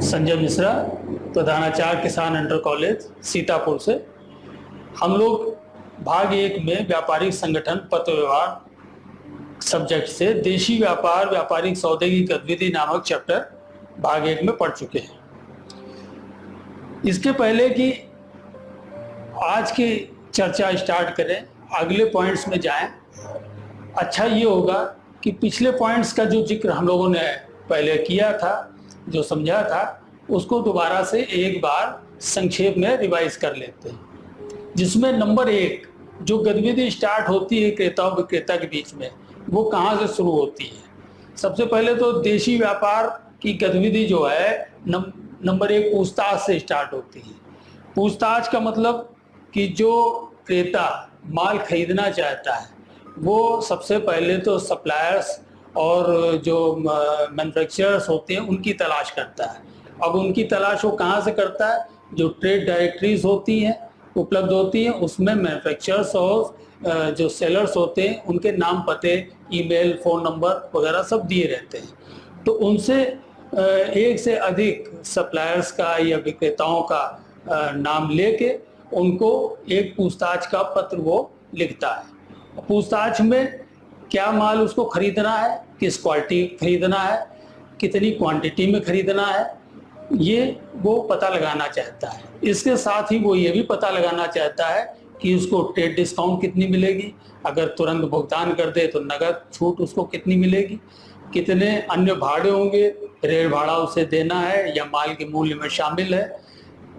संजय मिश्रा, प्रधानाचार्य किसान inter college Sitapur से। हम लोग भाग 1 में व्यापारिक संगठन पत्र व्यवहार सब्जेक्ट से देशी व्यापार व्यापारिक सौदे की गतिविधि नामक चैप्टर भाग 1 में पढ़ चुके हैं। इसके पहले कि आज की चर्चा स्टार्ट करें, अगले पॉइंट्स में जाएं, अच्छा ये होगा कि पिछले पॉइंट्स का जो जिक्र हम लोगों ने पहले किया था, जो समझा था, उसको दोबारा से एक बार संक्षेप में रिवाइज कर लेते हैं। जिसमें नंबर 1 जो गतिविधि स्टार्ट होती है क्रेता और विक्रेता के बीच में, वो कहाँ से शुरू होती है। सबसे पहले तो देशी व्यापार की गतिविधि जो है नंबर 1 पूछताछ से स्टार्ट होती है। पूछताछ का मतलब कि जो क्रेता माल खरीदना चाहता है वो सबसे पहले तो सप्लायर्स और जो मैन्युफैक्चरर्स होते हैं उनकी तलाश करता है। अब उनकी तलाश वो कहाँ से करता है? जो ट्रेड डायरेक्टरीज होती हैं, उपलब्ध होती हैं, उसमें मैन्युफैक्चरर्स और जो सेलर्स होते हैं उनके नाम, पते, ईमेल, फ़ोन नंबर वगैरह सब दिए रहते हैं। तो उनसे एक से अधिक सप्लायर्स का या विक्रेताओं का नाम लेके उनको एक पूछताछ का पत्र वो लिखता है। पूछताछ में क्या माल उसको खरीदना है, किस क्वालिटी खरीदना है, कितनी क्वांटिटी में खरीदना है, ये वो पता लगाना चाहता है। इसके साथ ही वो ये भी पता लगाना चाहता है कि उसको ट्रेड डिस्काउंट कितनी मिलेगी, अगर तुरंत भुगतान कर दे तो नगद छूट उसको कितनी मिलेगी, कितने अन्य भाड़े होंगे, रेल भाड़ा उसे देना है या माल के मूल्य में शामिल है,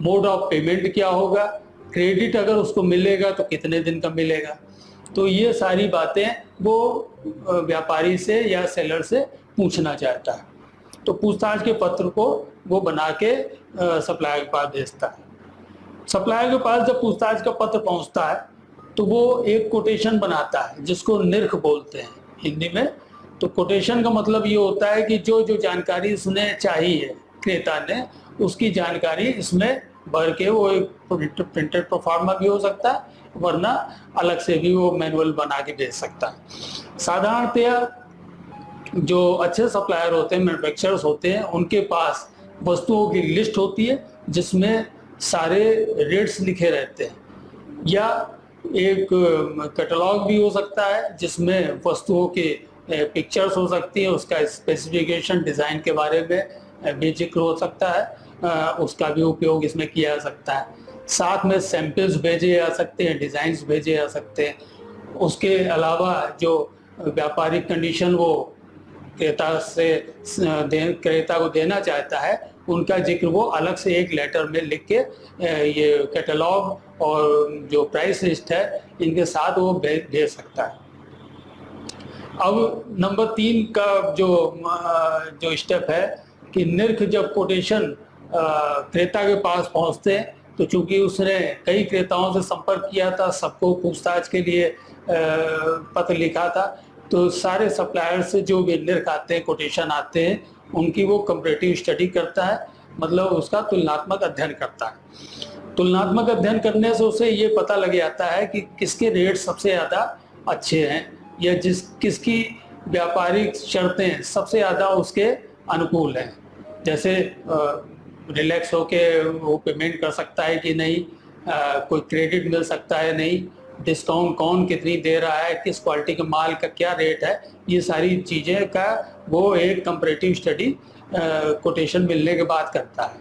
मोड ऑफ पेमेंट क्या होगा, क्रेडिट अगर उसको मिलेगा तो कितने दिन का मिलेगा। तो ये सारी बातें वो व्यापारी से या सेलर से पूछना चाहता है। तो पूछताछ के पत्र को वो बना के सप्लायर के पास भेजता है। सप्लायर के पास जब पूछताछ का पत्र पहुंचता है तो वो एक कोटेशन बनाता है जिसको निर्ख बोलते हैं हिंदी में। तो कोटेशन का मतलब ये होता है कि जो जो जानकारी उसने चाहिए क्रेता ने, उसकी जानकारी इसमें भर के वो एक प्रिंटेड प्रोफार्मा भी हो सकता है, वरना अलग से भी वो मैनुअल बना के भेज सकता है। साधारणतया जो अच्छे सप्लायर होते हैं, मैन्युफैक्चरर्स होते हैं, उनके पास वस्तुओं की लिस्ट होती है जिसमें सारे रेट्स लिखे रहते हैं, या एक कैटलॉग भी हो सकता है जिसमें वस्तुओं के पिक्चर्स हो सकती है, उसका स्पेसिफिकेशन, डिज़ाइन के बारे में भी जिक्र हो सकता है, उसका भी उपयोग इसमें किया जा सकता है। साथ में सैंपल्स भेजे जा सकते हैं, डिज़ाइंस भेजे जा सकते हैं। उसके अलावा जो व्यापारिक कंडीशन वो क्रेता को देना चाहता है, उनका जिक्र वो अलग से एक लेटर में लिख के ये कैटलॉग और जो प्राइस लिस्ट है इनके साथ वो भेज सकता है। अब नंबर 3 का जो स्टेप है कि निर्ख जब कोटेशन क्रेता के पास पहुंचते हैं, तो चूंकि उसने कई क्रेताओं से संपर्क किया था, सबको पूछताछ के लिए पत्र लिखा था, तो सारे सप्लायर से जो भी निर्ख आते हैं, कोटेशन आते हैं, उनकी वो कंपैरेटिव स्टडी करता है, मतलब उसका तुलनात्मक अध्ययन करता है। तुलनात्मक अध्ययन करने से उसे ये पता लग जाता है कि किसके रेट सबसे ज़्यादा अच्छे हैं या किसकी व्यापारिक शर्तें सबसे ज़्यादा उसके अनुकूल हैं। जैसे रिलैक्स होके वो पेमेंट कर सकता है कि नहीं, कोई क्रेडिट मिल सकता है नहीं, डिस्काउंट कौन कितनी दे रहा है, किस क्वालिटी के माल का क्या रेट है, ये सारी चीज़ें का वो एक कंपैरेटिव स्टडी कोटेशन मिलने के बाद करता है।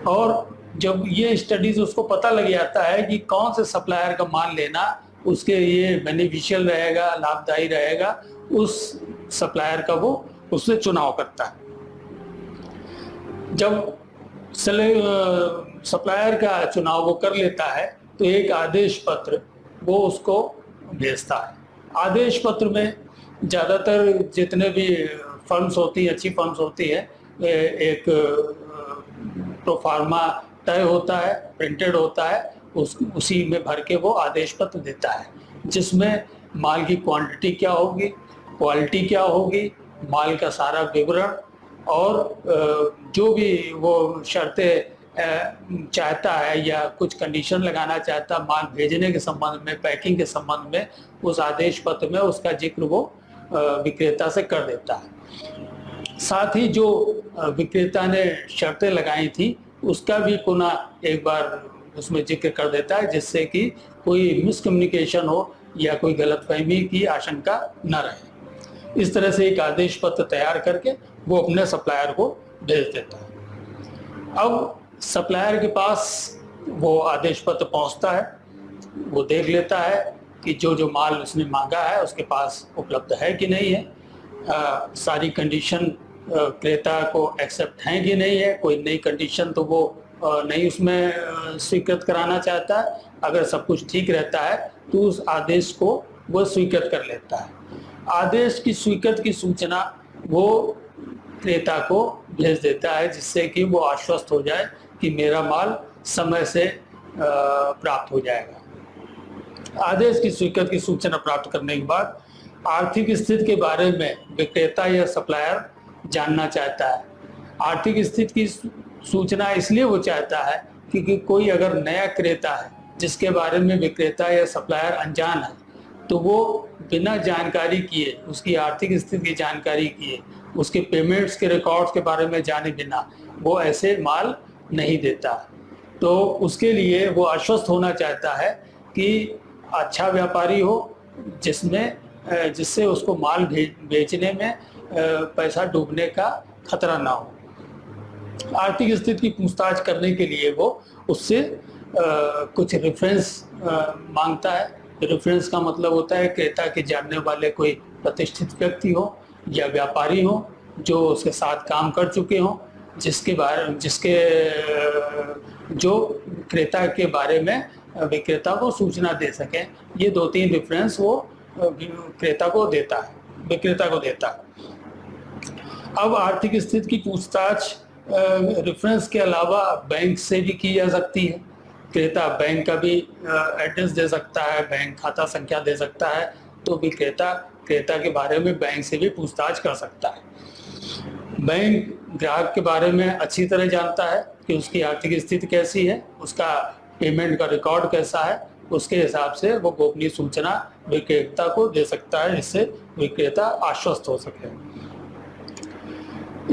और जब ये स्टडीज उसको पता लग जाता है कि कौन से सप्लायर का माल लेना उसके लिए बेनिफिशियल रहेगा, लाभदायी रहेगा, उस सप्लायर का वो उससे चुनाव करता है। जब सप्लायर का चुनाव वो कर लेता है तो एक आदेश पत्र वो उसको भेजता है। आदेश पत्र में ज़्यादातर जितने भी फर्म्स होती हैं, अच्छी फर्म्स होती है, एक प्रोफार्मा तय होता है, प्रिंटेड होता है, उसी में भर के वो आदेश पत्र देता है, जिसमें माल की क्वांटिटी क्या होगी, क्वालिटी क्या होगी, माल का सारा विवरण और जो भी वो शर्तें चाहता है या कुछ कंडीशन लगाना चाहता है माल भेजने के संबंध में, पैकिंग के संबंध में, उस आदेश पत्र में उसका जिक्र वो विक्रेता से कर देता है। साथ ही जो विक्रेता ने शर्तें लगाई थी उसका भी पुनः एक बार उसमें जिक्र कर देता है, जिससे कि कोई मिसकम्युनिकेशन हो या कोई गलतफहमी की आशंका न रहे। इस तरह से एक आदेश पत्र तैयार करके वो अपने सप्लायर को भेज देता है। अब सप्लायर के पास वो आदेश पत्र पहुंचता है, वो देख लेता है कि जो जो माल उसने मांगा है उसके पास उपलब्ध है कि नहीं है, सारी कंडीशन क्रेता को एक्सेप्ट हैं कि नहीं है, कोई नई कंडीशन तो वो नहीं उसमें स्वीकृत कराना चाहता है। अगर सब कुछ ठीक रहता है तो उस आदेश को वो स्वीकृत कर लेता है। आदेश की स्वीकृत की सूचना वो क्रेता को भेज देता है, जिससे कि वो आश्वस्त हो जाए कि मेरा माल समय से प्राप्त हो जाएगा। आदेश की स्वीकृत की सूचना प्राप्त करने के बाद आर्थिक स्थिति के बारे में विक्रेता या सप्लायर जानना चाहता है। आर्थिक स्थिति की सूचना इसलिए वो चाहता है क्योंकि कोई अगर नया क्रेता है जिसके बारे में विक्रेता या सप्लायर अनजान है, तो वो बिना जानकारी किए, उसकी आर्थिक स्थिति की जानकारी किए, उसके पेमेंट्स के रिकॉर्ड्स के बारे में जाने बिना वो ऐसे माल नहीं देता। तो उसके लिए वो आश्वस्त होना चाहता है कि अच्छा व्यापारी हो जिससे उसको माल बेचने में पैसा डूबने का खतरा ना हो। आर्थिक स्थिति की पूछताछ करने के लिए वो उससे कुछ रेफरेंस मांगता है। रेफरेंस का मतलब होता है क्रेता के जानने वाले कोई प्रतिष्ठित व्यक्ति हो या व्यापारी हो जो उसके साथ काम कर चुके हों, जो क्रेता के बारे में विक्रेता को सूचना दे सकें। ये 2-3 रेफरेंस वो विक्रेता को देता है। अब आर्थिक स्थिति की पूछताछ रेफरेंस के अलावा बैंक से भी की जा सकती है। क्रेता बैंक का भी एड्रेस दे सकता है, बैंक खाता संख्या दे सकता है, तो भी क्रेता के बारे में बैंक से भी पूछताछ कर सकता है। बैंक ग्राहक के बारे में अच्छी तरह जानता है कि उसकी आर्थिक स्थिति कैसी है, उसका पेमेंट का रिकॉर्ड कैसा है, उसके हिसाब से वो गोपनीय सूचना विक्रेता को दे सकता है, जिससे विक्रेता आश्वस्त हो सके।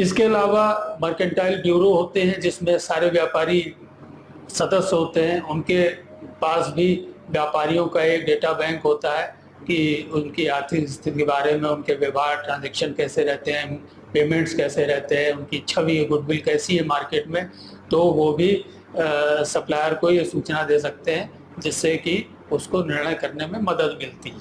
इसके अलावा मर्केंटाइल ब्यूरो होते हैं जिसमें सारे व्यापारी सदस्य होते हैं। उनके पास भी व्यापारियों का एक डेटा बैंक होता है कि उनकी आर्थिक स्थिति के बारे में, उनके व्यवहार ट्रांजैक्शन कैसे रहते हैं, पेमेंट्स कैसे रहते हैं, उनकी छवि गुडविल कैसी है मार्केट में। तो वो भी सप्लायर को ये सूचना दे सकते हैं, जिससे कि उसको निर्णय करने में मदद मिलती है।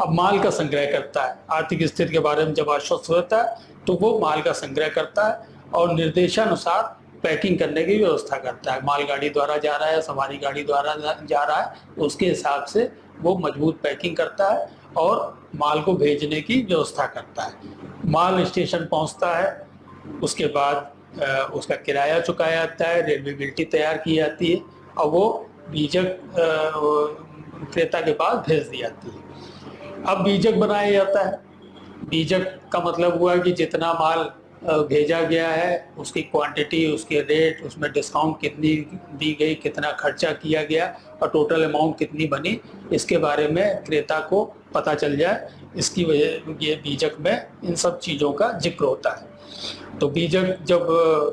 अब माल का संग्रह करता है। आर्थिक स्थिति के बारे में जब आश्वस्त होता है तो वो माल का संग्रह करता है और निर्देशानुसार पैकिंग करने की व्यवस्था करता है। मालगाड़ी द्वारा जा रहा है, सवारी गाड़ी द्वारा जा रहा है, उसके हिसाब से वो मजबूत पैकिंग करता है और माल को भेजने की व्यवस्था करता है। माल स्टेशन पहुंचता है, उसके बाद उसका किराया चुकाया जाता है, रेलवे बिल्टी तैयार की जाती है और वो बीजक क्रेता के पास भेज दी जाती है। अब बीजक बनाया जाता है। बीजक का मतलब हुआ कि जितना माल भेजा गया है उसकी क्वांटिटी, उसके रेट, उसमें डिस्काउंट कितनी दी गई, कितना खर्चा किया गया और टोटल अमाउंट कितनी बनी, इसके बारे में क्रेता को पता चल जाए। इसकी वजह ये बीजक में इन सब चीज़ों का जिक्र होता है। तो बीजक जब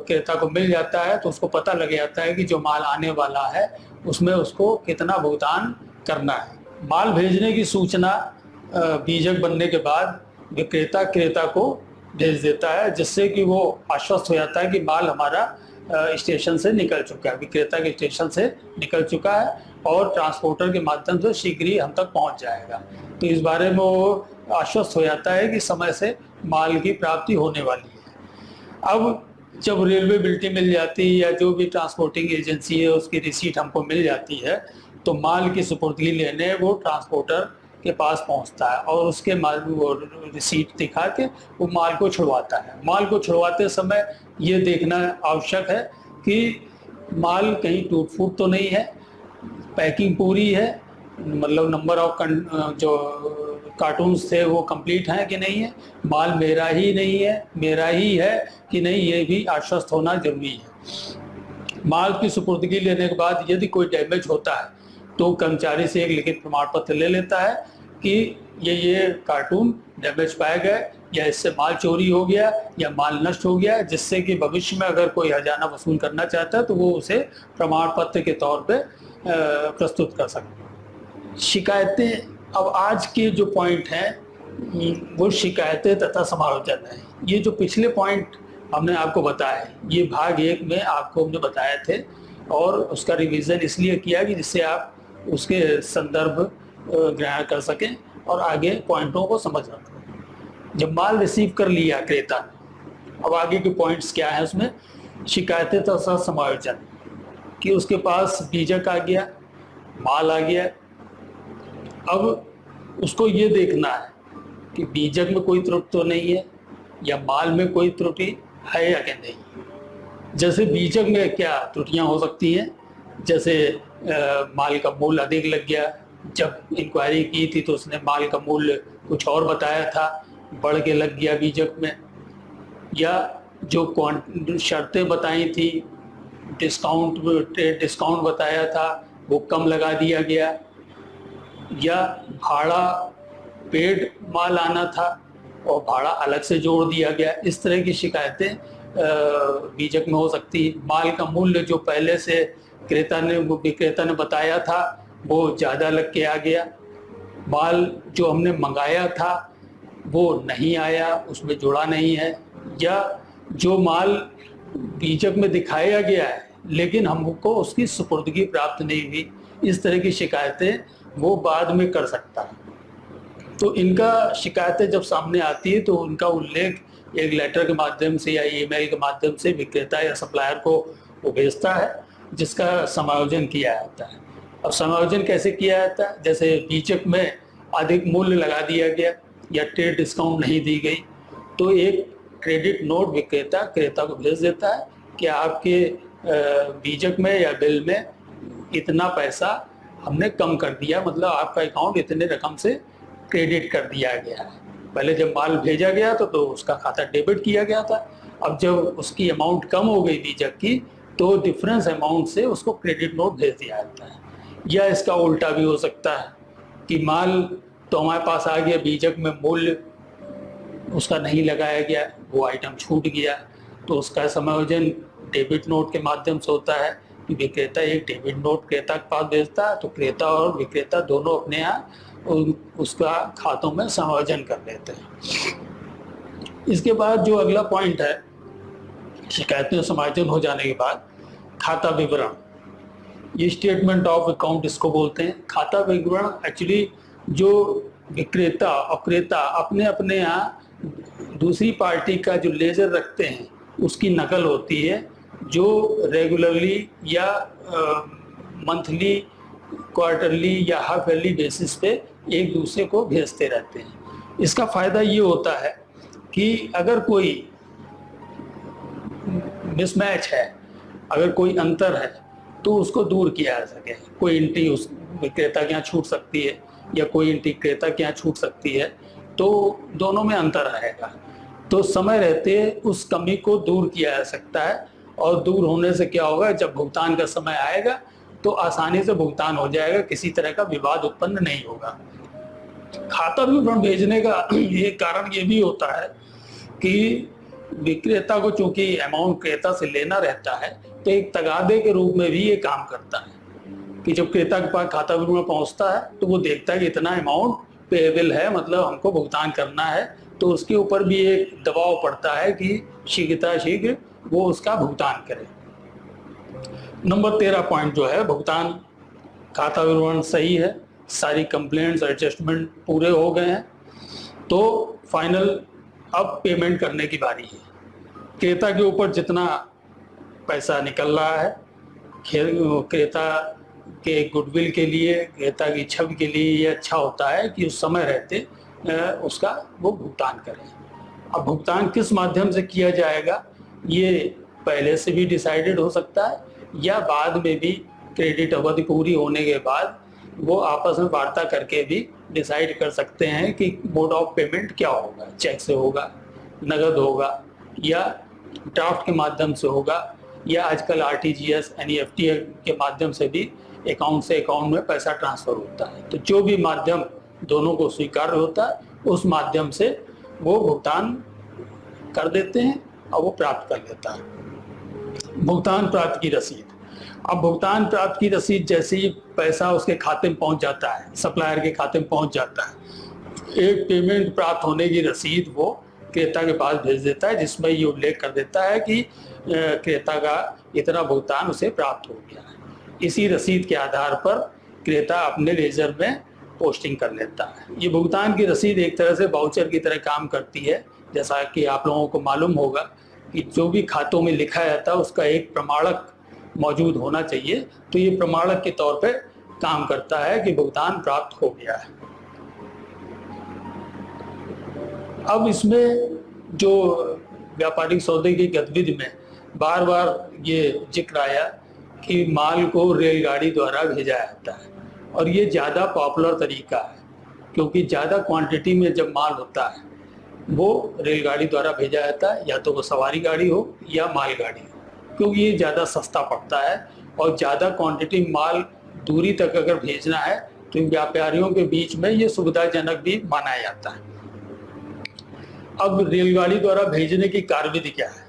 क्रेता को मिल जाता है तो उसको पता लग जाता है कि जो माल आने वाला है उसमें उसको कितना भुगतान करना है। माल भेजने की सूचना बीजक बनने के बाद विक्रेता क्रेता को भेज देता है, जिससे कि वो आश्वस्त हो जाता है कि माल हमारा स्टेशन से निकल चुका है, विक्रेता के स्टेशन से निकल चुका है और ट्रांसपोर्टर के माध्यम से शीघ्र ही हम तक पहुंच जाएगा। तो इस बारे में वो आश्वस्त हो जाता है कि समय से माल की प्राप्ति होने वाली है। अब जब रेलवे बिल्टी मिल जाती है या जो भी ट्रांसपोर्टिंग एजेंसी है उसकी रिसीट हमको मिल जाती है, तो माल की सुपुर्दगी लेने वो ट्रांसपोर्टर के पास पहुंचता है और उसके माल वो रिसीट दिखा के वो माल को छुड़वाता है। माल को छुड़वाते समय ये देखना आवश्यक है कि माल कहीं टूट फूट तो नहीं है, पैकिंग पूरी है, मतलब नंबर ऑफ जो कार्टून्स थे वो कंप्लीट हैं कि नहीं है, माल मेरा ही नहीं है, मेरा ही है कि नहीं, ये भी आश्वस्त होना जरूरी है। माल की सुपुर्दगी लेने के बाद यदि कोई डैमेज होता है तो कर्मचारी से एक लिखित प्रमाण पत्र ले लेता है कि ये कार्टून डैमेज पाए गए या इससे माल चोरी हो गया या माल नष्ट हो गया, जिससे कि भविष्य में अगर कोई हर्जाना वसूल करना चाहता है तो वो उसे प्रमाण पत्र के तौर पे प्रस्तुत कर सकता है। शिकायतें, अब आज के जो पॉइंट हैं वो शिकायतें तथा समायोजन है। ये जो पिछले पॉइंट हमने आपको बताया, ये भाग 1 में आपको हमने बताए थे और उसका रिवीजन इसलिए किया कि जिससे आप उसके संदर्भ ग्रहण कर सकें और आगे पॉइंटों को समझ सकें। जब माल रिसीव कर लिया क्रेता ने, अब आगे के पॉइंट्स क्या है उसमें, शिकायतें तथा समायोजन, कि उसके पास बीजक आ गया, माल आ गया। अब उसको ये देखना है कि बीजक में कोई त्रुटि तो नहीं है या माल में कोई त्रुटि है या क्या नहीं। जैसे बीजक में क्या त्रुटियां हो सकती हैं, जैसे माल का मूल्य अधिक लग गया, जब इंक्वायरी की थी तो उसने माल का मूल्य कुछ और बताया था, बढ़ के लग गया बीजक में, या जो शर्तें बताई थी, डिस्काउंट बताया था वो कम लगा दिया गया, या भाड़ा पेड माल आना था और भाड़ा अलग से जोड़ दिया गया। इस तरह की शिकायतें बीजक में हो सकती है। माल का मूल्य जो पहले से विक्रेता ने बताया था वो ज़्यादा लग के आ गया, माल जो हमने मंगाया था वो नहीं आया, उसमें जुड़ा नहीं है, या जो माल बीजक में दिखाया गया है लेकिन हमको उसकी सुपुर्दगी प्राप्त नहीं हुई। इस तरह की शिकायतें वो बाद में कर सकता है। तो इनका शिकायतें जब सामने आती है तो उनका उल्लेख एक लेटर के माध्यम से या ईमेल के माध्यम से विक्रेता या सप्लायर को वो भेजता है, जिसका समायोजन किया जाता है। अब समायोजन कैसे किया जाता है, जैसे बीजक में अधिक मूल्य लगा दिया गया या ट्रेड डिस्काउंट नहीं दी गई, तो एक क्रेडिट नोट विक्रेता क्रेता को भेज देता है कि आपके बीजक में या बिल में इतना पैसा हमने कम कर दिया, मतलब आपका अकाउंट इतने रकम से क्रेडिट कर दिया गया है। पहले जब माल भेजा गया तो उसका खाता डेबिट किया गया था, अब जब उसकी अमाउंट कम हो गई बीजक की तो डिफरेंस अमाउंट से उसको क्रेडिट नोट भेज दिया जाता है। या इसका उल्टा भी हो सकता है कि माल तो हमारे पास आ गया, बीजक में मूल्य उसका नहीं लगाया गया, वो आइटम छूट गया, तो उसका समायोजन डेबिट नोट के माध्यम से होता है कि विक्रेता एक डेबिट नोट क्रेता के पास भेजता है, तो क्रेता और विक्रेता दोनों अपने यहाँ उसका खातों में समायोजन कर लेते हैं। इसके बाद जो अगला पॉइंट है, शिकायतों समायोजन हो जाने के बाद खाता विवरण, ये स्टेटमेंट ऑफ अकाउंट इसको बोलते हैं। खाता विवरण एक्चुअली जो विक्रेता और क्रेता अपने अपने यहाँ दूसरी पार्टी का जो लेजर रखते हैं उसकी नकल होती है, जो रेगुलरली या मंथली, क्वार्टरली या हाफ ईयरली बेसिस पे एक दूसरे को भेजते रहते हैं। इसका फ़ायदा ये होता है कि अगर कोई मिसमैच है, अगर कोई अंतर है तो उसको दूर किया जा सके। कोई एंट्री उस विक्रेता के यहाँ छूट सकती है या कोई एंट्री क्रेता के यहाँ छूट सकती है, तो दोनों में अंतर रहेगा, तो समय रहते उस कमी को दूर किया जा सकता है। और दूर होने से क्या होगा, जब भुगतान का समय आएगा तो आसानी से भुगतान हो जाएगा, किसी तरह का विवाद उत्पन्न नहीं होगा। खाता विवरण भेजने का एक कारण ये भी होता है कि विक्रेता को चूंकि अमाउंट क्रेता से लेना रहता है, तो एक तगादे के रूप में भी ये काम करता है कि जब क्रेता के पास खाता विवरण पहुंचता है तो वो देखता है कि इतना अमाउंट पेएबल है, मतलब हमको भुगतान करना है, तो उसके ऊपर भी एक दबाव पड़ता है कि शीघ्र वो उसका भुगतान करे। नंबर 13 पॉइंट जो है, भुगतान खाता विवरण सही है, सारी कंप्लेंट्स एडजस्टमेंट पूरे हो गए हैं, तो फाइनल अब पेमेंट करने की बारी है। क्रेता के ऊपर जितना पैसा निकल रहा है, क्रेता के गुडविल के लिए, क्रेता की छवि के लिए ये अच्छा होता है कि उस समय रहते उसका वो भुगतान करें। अब भुगतान किस माध्यम से किया जाएगा ये पहले से भी डिसाइडेड हो सकता है, या बाद में भी क्रेडिट अवधि पूरी होने के बाद वो आपस में वार्ता करके भी डिसाइड कर सकते हैं कि मोड ऑफ पेमेंट क्या होगा, चेक से होगा, नगद होगा, या ड्राफ्ट के माध्यम से होगा, या आजकल आरटीजीएस एनईएफटी के माध्यम से भी अकाउंट से अकाउंट में पैसा ट्रांसफ़र होता है। तो जो भी माध्यम दोनों को स्वीकार्य होता है उस माध्यम से वो भुगतान कर देते हैं और वो प्राप्त कर लेता है। भुगतान प्राप्त की रसीद। अब भुगतान प्राप्त की रसीद जैसे ही पैसा उसके खाते में पहुंच जाता है, सप्लायर के खाते में पहुंच जाता है, एक पेमेंट प्राप्त होने की रसीद वो क्रेता के पास भेज देता है, जिसमें ये उल्लेख कर देता है कि क्रेता का इतना भुगतान उसे प्राप्त हो गया है। इसी रसीद के आधार पर क्रेता अपने लेजर में पोस्टिंग कर लेता है। ये भुगतान की रसीद एक तरह से वाउचर की तरह काम करती है। जैसा कि आप लोगों को मालूम होगा कि जो भी खातों में लिखा जाता है उसका एक प्रमाणक मौजूद होना चाहिए, तो ये प्रमाणक के तौर पे काम करता है कि भुगतान प्राप्त हो गया है। अब इसमें जो व्यापारिक सौदे की गतिविधि में बार बार ये जिक्र आया कि माल को रेलगाड़ी द्वारा भेजा जाता है, और ये ज़्यादा पॉपुलर तरीका है, क्योंकि ज़्यादा क्वांटिटी में जब माल होता है वो रेलगाड़ी द्वारा भेजा जाता है, या तो वो सवारी गाड़ी हो या मालगाड़ी हो, क्योंकि ये ज़्यादा सस्ता पड़ता है और ज़्यादा क्वांटिटी माल दूरी तक अगर भेजना है तो व्यापारियों के बीच में ये सुविधाजनक भी माना जाता है। अब रेलगाड़ी द्वारा भेजने की कार्यविधि क्या है?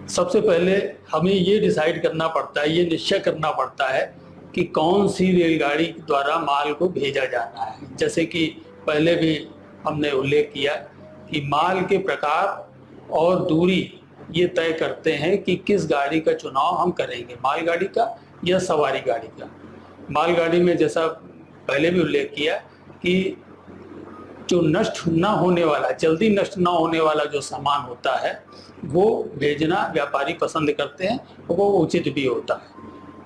सबसे पहले हमें ये डिसाइड करना पड़ता है, ये निश्चय करना पड़ता है कि कौन सी रेलगाड़ी द्वारा माल को भेजा जाना है। जैसे कि पहले भी हमने उल्लेख किया कि माल के प्रकार और दूरी ये तय करते हैं कि किस गाड़ी का चुनाव हम करेंगे, मालगाड़ी का या सवारी गाड़ी का। मालगाड़ी में जैसा पहले भी उल्लेख किया कि जो नष्ट ना होने वाला, जल्दी नष्ट ना होने वाला जो सामान होता है वो भेजना व्यापारी पसंद करते हैं, वो उचित भी होता है।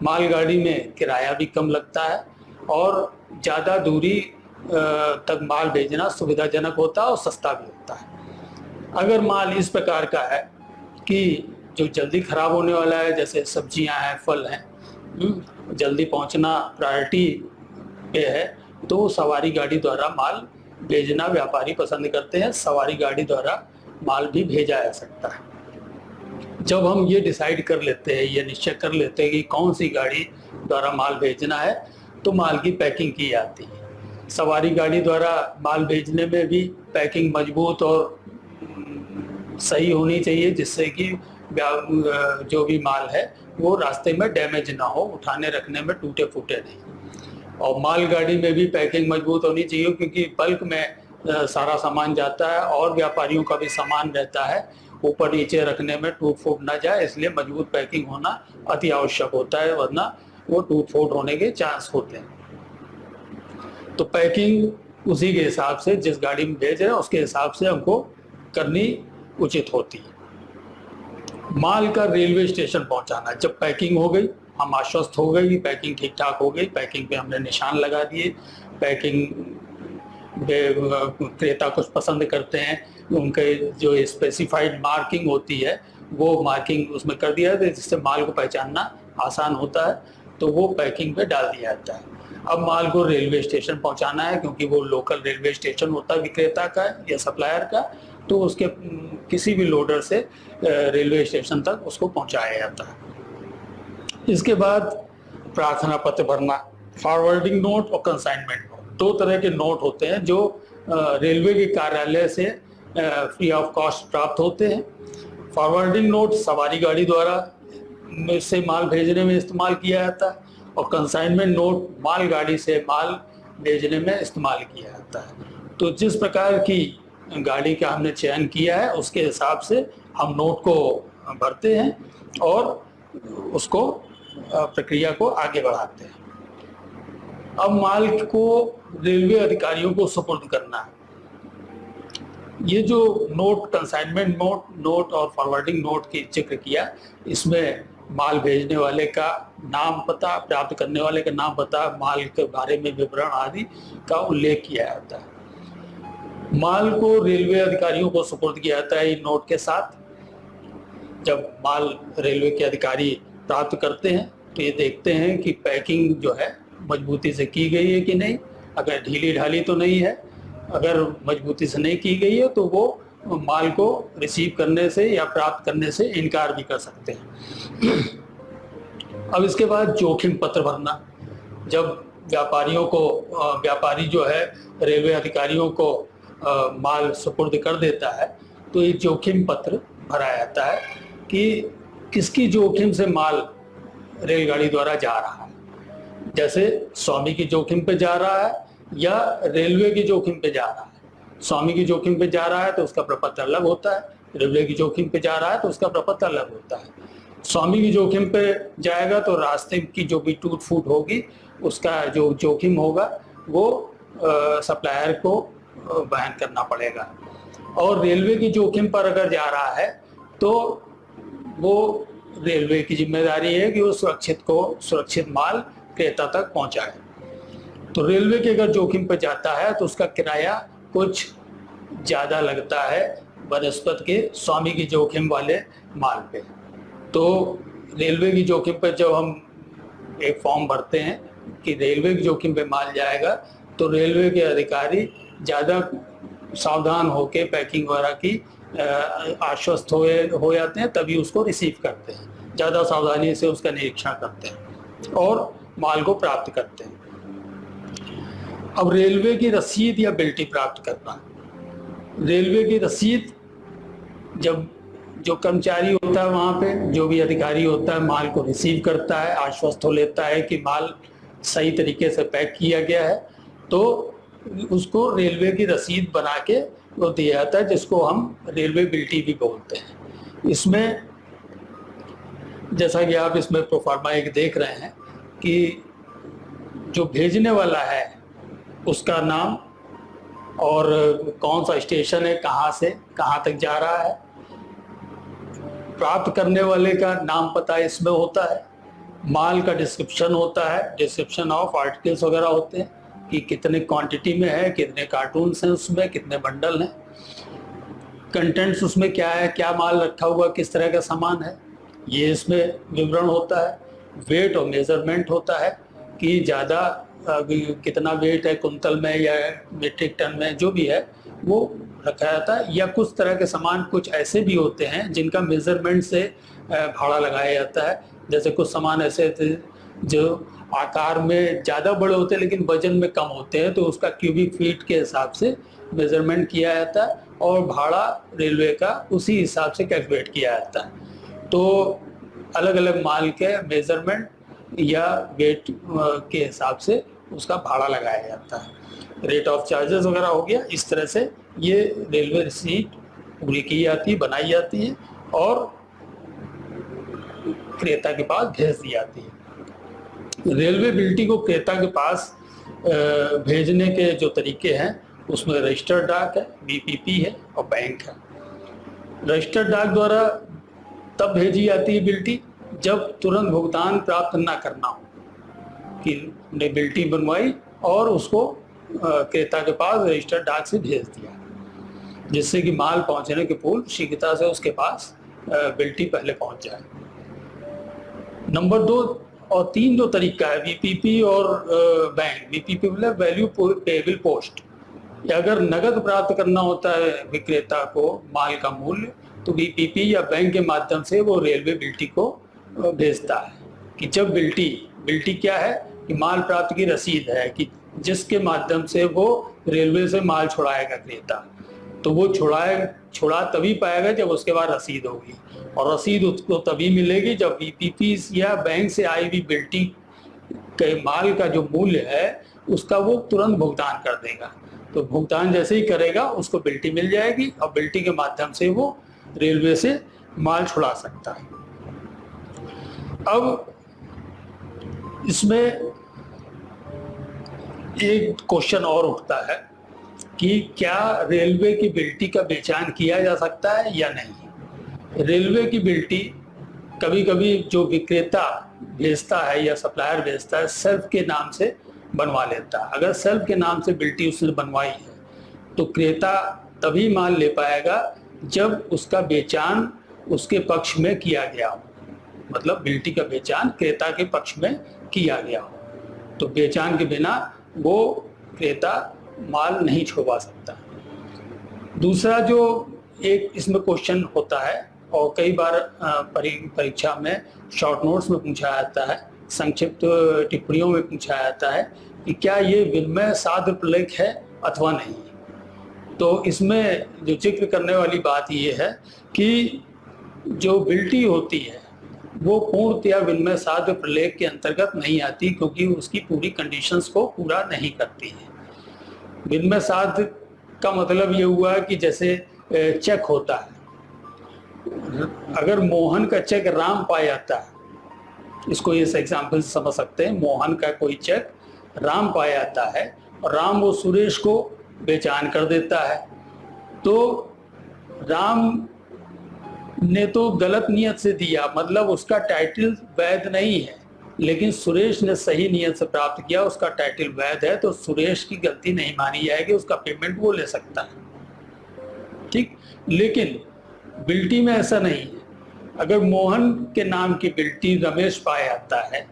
मालगाड़ी में किराया भी कम लगता है और ज़्यादा दूरी तक माल भेजना सुविधाजनक होता है और सस्ता भी होता है। अगर माल इस प्रकार का है कि जो जल्दी खराब होने वाला है, जैसे सब्जियां हैं, फल हैं, जल्दी पहुंचना प्रायोरिटी पे है, तो सवारी गाड़ी द्वारा माल भेजना व्यापारी पसंद करते हैं। सवारी गाड़ी द्वारा माल भी भेजा जा सकता है। जब हम ये डिसाइड कर लेते हैं, ये निश्चय कर लेते हैं कि कौन सी गाड़ी द्वारा माल भेजना है, तो माल की पैकिंग की जाती है। सवारी गाड़ी द्वारा माल भेजने में भी पैकिंग मजबूत और सही होनी चाहिए, जिससे कि जो भी माल है वो रास्ते में डैमेज ना हो, उठाने रखने में टूटे फूटे नहीं। और मालगाड़ी में भी पैकिंग मजबूत होनी चाहिए, क्योंकि बल्क में सारा सामान जाता है और व्यापारियों का भी सामान रहता है, ऊपर नीचे रखने में टूट फूट ना जाए, इसलिए मजबूत पैकिंग होना अति आवश्यक होता है, वरना वो टूट फूट होने के चांस होते हैं। तो पैकिंग उसी के हिसाब से, जिस गाड़ी में भेज रहे हैं उसके हिसाब से हमको करनी उचित होती है। माल का रेलवे स्टेशन पहुंचाना, जब पैकिंग हो गई, हम आश्वस्त हो गए कि पैकिंग ठीक ठाक हो गई, पैकिंग पे हमने निशान लगा दिए, पैकिंग क्रेता कुछ पसंद करते हैं, उनके जो स्पेसिफाइड मार्किंग होती है वो मार्किंग उसमें कर दिया जाता है, जिससे माल को पहचानना आसान होता है, तो वो पैकिंग पे डाल दिया जाता है। अब माल को रेलवे स्टेशन पहुंचाना है, क्योंकि वो लोकल रेलवे स्टेशन होता है विक्रेता का या सप्लायर का, तो उसके किसी भी लोडर से रेलवे स्टेशन तक उसको पहुंचाया जाता है। इसके बाद प्रार्थना पत्र भरना, फॉरवर्डिंग नोट और कंसाइनमेंट नोट, दो तरह के नोट होते हैं जो रेलवे के कार्यालय से फ्री ऑफ कॉस्ट प्राप्त होते हैं। फॉरवर्डिंग नोट सवारी गाड़ी द्वारा से माल भेजने में इस्तेमाल किया जाता है, और कंसाइनमेंट नोट मालगाड़ी से माल भेजने में इस्तेमाल किया जाता है। तो जिस प्रकार की गाड़ी का हमने चयन किया है उसके हिसाब से हम नोट को भरते हैं और उसको प्रक्रिया को आगे बढ़ाते हैं। अब माल को रेलवे अधिकारियों को सुपुर्द करना है। ये जो नोट, कंसाइनमेंट नोट और फॉरवर्डिंग नोट की जिक्र किया, इसमें माल भेजने वाले का नाम पता, प्राप्त करने वाले का नाम पता, माल के बारे में विवरण आदि का उल्लेख किया जाता है। माल को रेलवे अधिकारियों को सुपुर्द किया जाता है इन नोट के साथ। जब माल रेलवे के अधिकारी प्राप्त करते हैं तो ये देखते हैं कि पैकिंग जो है मजबूती से की गई है कि नहीं, अगर ढीली ढाली तो नहीं है। अगर मजबूती से नहीं की गई है तो वो माल को रिसीव करने से या प्राप्त करने से इनकार भी कर सकते हैं। अब इसके बाद जोखिम पत्र भरना। जब व्यापारी जो है रेलवे अधिकारियों को माल सुपुर्द कर देता है तो एक जोखिम पत्र भरा जाता है कि किसकी जोखिम से माल रेलगाड़ी द्वारा जा रहा है। जैसे स्वामी की जोखिम पे जा रहा है या रेलवे की जोखिम पे जा रहा है। स्वामी की जोखिम पे जा रहा है तो उसका प्रपत्र अलग होता है, रेलवे की जोखिम पे जा रहा है तो उसका प्रपत्र अलग होता है। स्वामी की जोखिम पे जाएगा तो रास्ते की जो भी टूट फूट होगी उसका जो जोखिम होगा वो सप्लायर को वहन करना पड़ेगा। और रेलवे की जोखिम पर अगर जा रहा है तो वो रेलवे की जिम्मेदारी है कि वो सुरक्षित माल क्रेता तक पहुंचाए। तो रेलवे के अगर जोखिम पर जाता है तो उसका किराया कुछ ज़्यादा लगता है बनस्पत के स्वामी की जोखिम वाले माल पे। तो रेलवे की जोखिम पर जब हम एक फॉर्म भरते हैं कि रेलवे की जोखिम पे माल जाएगा तो रेलवे के अधिकारी ज़्यादा सावधान होकर पैकिंग वगैरह की आश्वस्त हो जाते हैं, तभी उसको रिसीव करते हैं, ज़्यादा सावधानी से उसका निरीक्षण करते हैं और माल को प्राप्त करते हैं। अब रेलवे की रसीद या बिल्टी प्राप्त करना। रेलवे की रसीद, जब जो कर्मचारी होता है वहाँ पे, जो भी अधिकारी होता है, माल को रिसीव करता है, आश्वस्त हो लेता है कि माल सही तरीके से पैक किया गया है, तो उसको रेलवे की रसीद बना के वो दिया जाता है, जिसको हम रेलवे बिल्टी भी बोलते हैं। इसमें जैसा कि आप इसमें प्रोफार्मा एक देख रहे हैं कि जो भेजने वाला है उसका नाम और कौन सा स्टेशन है, कहाँ से कहाँ तक जा रहा है, प्राप्त करने वाले का नाम पता इसमें होता है, माल का डिस्क्रिप्शन होता है, डिस्क्रिप्शन ऑफ आर्टिकल्स वगैरह होते हैं कि कितने क्वांटिटी में है, कितने कार्टून्स हैं उसमें, कितने बंडल हैं, कंटेंट्स उसमें क्या है, क्या माल रखा हुआ, किस तरह का सामान है, ये इसमें विवरण होता है। वेट और मेजरमेंट होता है कि ज़्यादा कितना वेट है कुंतल में या मीट्रिक टन में, जो भी है वो रखा जाता है। या कुछ तरह के सामान कुछ ऐसे भी होते हैं जिनका मेजरमेंट से भाड़ा लगाया जाता है। जैसे कुछ सामान ऐसे थे जो आकार में ज़्यादा बड़े होते हैं लेकिन वजन में कम होते हैं, तो उसका क्यूबिक फीट के हिसाब से मेजरमेंट किया जाता है और भाड़ा रेलवे का उसी हिसाब से कैलकुलेट किया जाता है। तो अलग अलग माल के मेजरमेंट या वेट के हिसाब से उसका भाड़ा लगाया जाता है। रेट ऑफ चार्जेस वगैरह हो गया। इस तरह से ये रेलवे रिसीट पूरी की जाती है, बनाई जाती है और क्रेता के पास भेज दी जाती है। रेलवे बिल्टी को क्रेता के पास भेजने के जो तरीके हैं उसमें रजिस्टर्ड डाक है, बीपीपी है और बैंक है। रजिस्टर्ड डाक द्वारा तब भेजी जाती है बिल्टी जब तुरंत भुगतान प्राप्त ना करना हो, कि हमने बिल्टी बनवाई और उसको क्रेता के पास रजिस्टर्ड डाक से भेज दिया, जिससे कि माल पहुंचने के पूर्व शीघ्रता से उसके पास बिल्टी पहले पहुंच जाए। नंबर 2 और 3 जो तरीका है, वीपीपी और बैंक। वीपीपी मतलब वैल्यू पेएबल पोस्ट। अगर नगद प्राप्त करना होता है विक्रेता को माल का मूल्य, तो वीपीपी या बैंक के माध्यम से वो रेलवे बिल्टी को भेजता है। कि जब बिल्टी क्या है कि माल प्राप्त की रसीद है, कि जिसके माध्यम से वो रेलवे से माल छुड़ाएगा क्रेता, तो वो छुड़ा तभी पाएगा जब उसके बाद रसीद होगी, और रसीद उसको तभी मिलेगी जब वीपीपी या बैंक से आई हुई बिल्टी के माल का जो मूल्य है उसका वो तुरंत भुगतान कर देगा। तो भुगतान जैसे ही करेगा उसको बिल्टी मिल जाएगी और बिल्टी के माध्यम से वो रेलवे से माल छुड़ा सकता है। अब इसमें एक क्वेश्चन और उठता है कि क्या रेलवे की बिल्टी का बेचान किया जा सकता है या नहीं। रेलवे की बिल्टी कभी कभी जो विक्रेता भेजता है या सप्लायर भेजता है सेल्फ के नाम से बनवा लेता है। अगर सेल्फ के नाम से बिल्टी उसने बनवाई है तो क्रेता तभी माल ले पाएगा जब उसका बेचान उसके पक्ष में किया गया हो, मतलब बिल्टी का बेचान क्रेता के पक्ष में किया गया हो। तो बेचान के बिना वो क्रेता माल नहीं छुपा सकता। दूसरा जो एक इसमें क्वेश्चन होता है और कई बार परीक्षा में शॉर्ट नोट्स में पूछा जाता है, संक्षिप्त टिप्पणियों में पूछा जाता है कि क्या ये विनिमय साध्य प्रलेख है अथवा नहीं। तो इसमें जो जिक्र करने वाली बात ये है कि जो बिल्टी होती है वो पूर्णतया विनिमय साध्य प्रलेख के अंतर्गत नहीं आती, क्योंकि उसकी पूरी कंडीशंस को पूरा नहीं करती है। विनिमय साध्य का मतलब ये हुआ कि जैसे चेक होता है, अगर मोहन का चेक राम पाया जाता है, इसको इस एग्जाम्पल से समझ सकते हैं, मोहन का कोई चेक राम पाया जाता है और राम वो सुरेश को बेचान कर देता है, तो राम ने तो गलत नियत से दिया, मतलब उसका टाइटल वैध नहीं है, लेकिन सुरेश ने सही नियत से प्राप्त किया, उसका टाइटल वैध है, तो सुरेश की गलती नहीं मानी जाएगी, उसका पेमेंट वो ले सकता है। ठीक, लेकिन बिल्टी में ऐसा नहीं है। अगर मोहन के नाम की बिल्टी रमेश पाया जाता है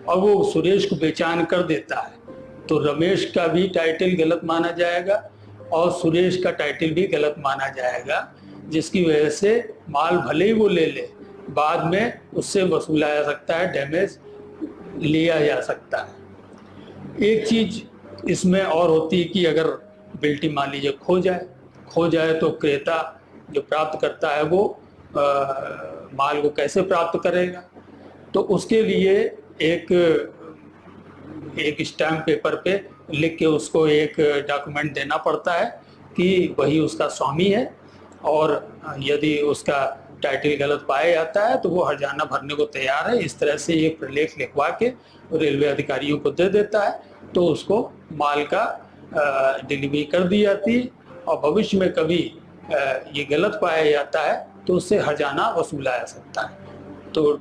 और वो सुरेश को बेचान कर देता है, तो रमेश का भी टाइटल गलत माना जाएगा और सुरेश का टाइटल भी गलत माना जाएगा, जिसकी वजह से माल भले ही वो ले ले, बाद में उससे वसूला जा सकता है, डैमेज लिया जा सकता है। एक चीज इसमें और होती है कि अगर बिल्टी मान लीजिए खो जाए तो क्रेता जो प्राप्त करता है वो माल को कैसे प्राप्त करेगा, तो उसके लिए एक स्टैम्प पेपर पे लिख के उसको एक डॉक्यूमेंट देना पड़ता है कि वही उसका स्वामी है, और यदि उसका टाइटल गलत पाया जाता है तो वो हर्जाना भरने को तैयार है। इस तरह से एक प्रलेख लिखवा के रेलवे अधिकारियों को दे देता है, तो उसको माल का डिलीवरी कर दी जाती है, और भविष्य में कभी ये गलत पाया जाता है तो उससे हर्जाना वसूला जा सकता है। तो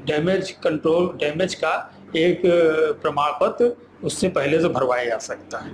डैमेज का एक प्रमाण पत्र उससे पहले से भरवाया जा सकता है।